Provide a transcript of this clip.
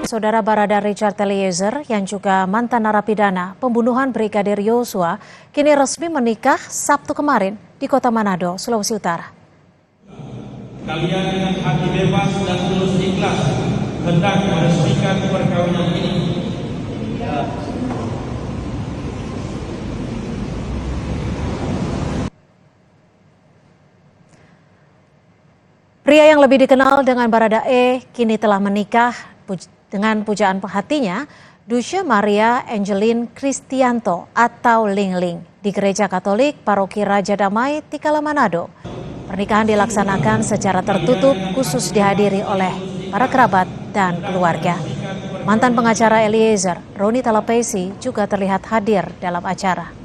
Saudara Barada Richard Eliezer yang juga mantan narapidana pembunuhan Brigadir Yosua kini resmi menikah Sabtu kemarin di Kota Manado, Sulawesi Utara. Kalian dengan hati bebas dan tulus ikhlas hendak meresmikan perkawinan ini. Pria yang lebih dikenal dengan Barada E kini telah menikah dengan pujaan hatinya, Dusya Maria Angeline Kristianto atau Ling Ling di Gereja Katolik Paroki Raja Damai, Tikala Manado. Pernikahan dilaksanakan secara tertutup khusus dihadiri oleh para kerabat dan keluarga. Mantan pengacara Eliezer, Roni Talapesi juga terlihat hadir dalam acara.